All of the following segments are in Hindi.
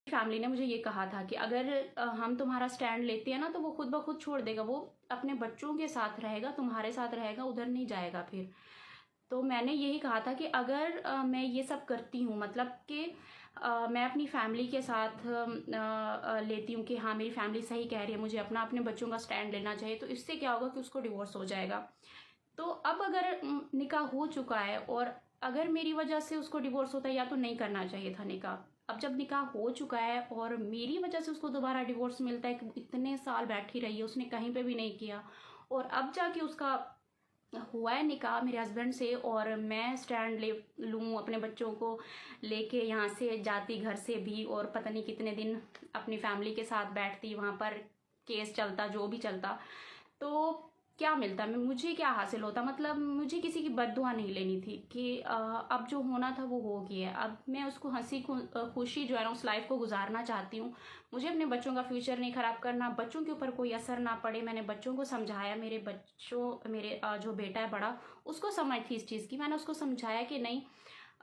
फैमिली ने मुझे ये कहा था कि अगर हम तुम्हारा स्टैंड लेते हैं ना तो वो खुद ब खुद छोड़ देगा, वो अपने बच्चों के साथ रहेगा, तुम्हारे साथ रहेगा, उधर नहीं जाएगा फिर। तो मैंने यही कहा था कि अगर मैं ये सब करती हूँ, मतलब कि मैं अपनी फैमिली के साथ लेती हूँ कि हाँ मेरी फैमिली सही कह रही है, मुझे अपने बच्चों का स्टैंड लेना चाहिए, तो इससे क्या होगा कि उसको डिवोर्स हो जाएगा। तो अब अगर निकाह हो चुका है और अगर मेरी वजह से उसको डिवोर्स होता है, या तो नहीं करना चाहिए था निकाह। अब जब निकाह हो चुका है और मेरी वजह से उसको दोबारा डिवोर्स मिलता है कि इतने साल बैठी रही है, उसने कहीं पे भी नहीं किया, और अब जाके उसका हुआ है निकाह मेरे हस्बैंड से, और मैं स्टैंड ले लूँ अपने बच्चों को लेके यहाँ से जाती घर से भी, और पता नहीं कितने दिन अपनी फैमिली के साथ बैठती, वहाँ पर केस चलता, जो भी चलता, तो क्या मिलता, मैं मुझे क्या हासिल होता। मतलब मुझे किसी की बद्दुआ नहीं लेनी थी कि अब जो होना था वो हो गया है। अब मैं उसको हंसी खुशी जो है ना उस लाइफ को गुजारना चाहती हूँ। मुझे अपने बच्चों का फ्यूचर नहीं खराब करना, बच्चों के ऊपर कोई असर ना पड़े। मैंने बच्चों को समझाया, मेरे जो बेटा है बड़ा, उसको समझ थी इस चीज़ की। मैंने उसको समझाया कि नहीं,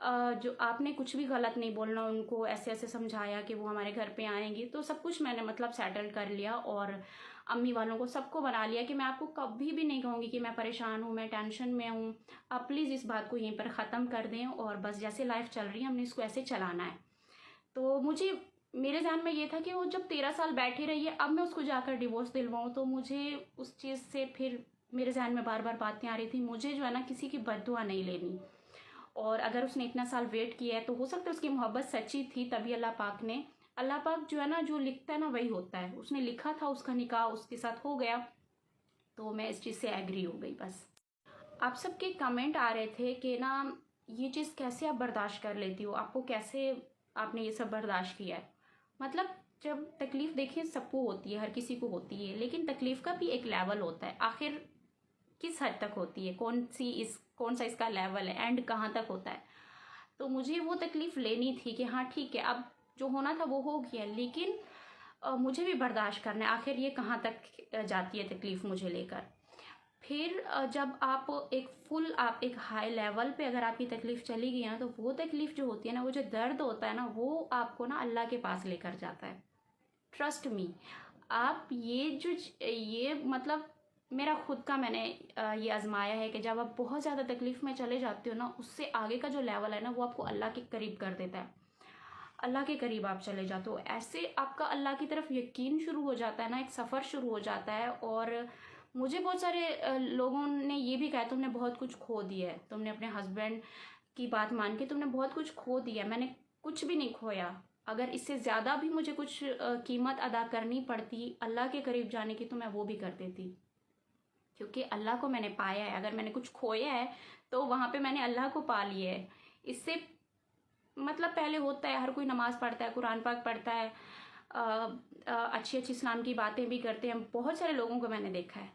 जो आपने कुछ भी गलत नहीं बोलना, उनको ऐसे ऐसे समझाया कि वो हमारे घर पे आएंगी, तो सब कुछ मैंने मतलब सेटल कर लिया, और अम्मी वालों को सबको बना लिया कि मैं आपको कभी भी नहीं कहूँगी कि मैं परेशान हूँ, मैं टेंशन में हूँ। आप प्लीज़ इस बात को यहीं पर ख़त्म कर दें, और बस जैसे लाइफ चल रही है हमने इसको ऐसे चलाना है। तो मुझे, मेरे ध्यान में ये था कि वो जब 13 साल बैठी रही है, अब मैं उसको जाकर डिवोर्स दिलवाऊँ, तो मुझे उस चीज़ से फिर मेरे ध्यान में बार बार बातें आ रही थी, मुझे जो है ना किसी की बद्दुआ नहीं लेनी। और अगर उसने इतना साल वेट किया है तो हो सकता है उसकी मोहब्बत सच्ची थी, तभी अल्लाह पाक जो है ना, जो लिखता है ना वही होता है। उसने लिखा था, उसका निकाह उसके साथ हो गया, तो मैं इस चीज़ से एग्री हो गई बस। आप सबके कमेंट आ रहे थे कि ना ये चीज़ कैसे आप बर्दाश्त कर लेती हो, आपको कैसे, आपने ये सब बर्दाश्त किया है। मतलब जब तकलीफ़ देखें सबको होती है, हर किसी को होती है, लेकिन तकलीफ़ का भी एक लेवल होता है। आखिर किस हद तक होती है, कौन सा इसका लेवल है, एंड कहाँ तक होता है। तो मुझे वो तकलीफ लेनी थी कि हाँ ठीक है, अब जो होना था वो हो गया, लेकिन मुझे भी बर्दाश्त करना है। आखिर ये कहाँ तक जाती है तकलीफ मुझे लेकर। फिर जब आप एक हाई लेवल पे अगर आपकी तकलीफ चली गई ना, तो वो तकलीफ जो होती है ना, वो जो दर्द होता है ना, वो आपको ना अल्लाह के पास लेकर जाता है। Trust me. आप ये मतलब मेरा खुद का, मैंने ये आजमाया है कि जब आप बहुत ज़्यादा तकलीफ़ में चले जाते हो ना, उससे आगे का जो लेवल है ना, वो आपको अल्लाह के करीब कर देता है। अल्लाह के करीब आप चले जाते हो, ऐसे आपका अल्लाह की तरफ यकीन शुरू हो जाता है ना, एक सफ़र शुरू हो जाता है। और मुझे बहुत सारे लोगों ने ये भी कहा, तुमने बहुत कुछ खो दिया है, तुमने अपने हस्बैंड की बात मान के तुमने बहुत कुछ खो दिया। मैंने कुछ भी नहीं खोया। अगर इससे ज़्यादा भी मुझे कुछ कीमत अदा करनी पड़ती अल्लाह के करीब जाने की, तो मैं वो भी कर देती, क्योंकि अल्लाह को मैंने पाया है। अगर मैंने कुछ खोया है तो वहाँ पे मैंने अल्लाह को पा लिया है। इससे मतलब पहले होता है, हर कोई नमाज पढ़ता है, कुरान पाक पढ़ता है, अच्छी अच्छी इस्लाम की बातें भी करते हैं, बहुत सारे लोगों को मैंने देखा है,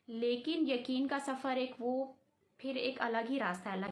लेकिन यकीन का सफ़र एक वो फिर एक अलग ही रास्ता है।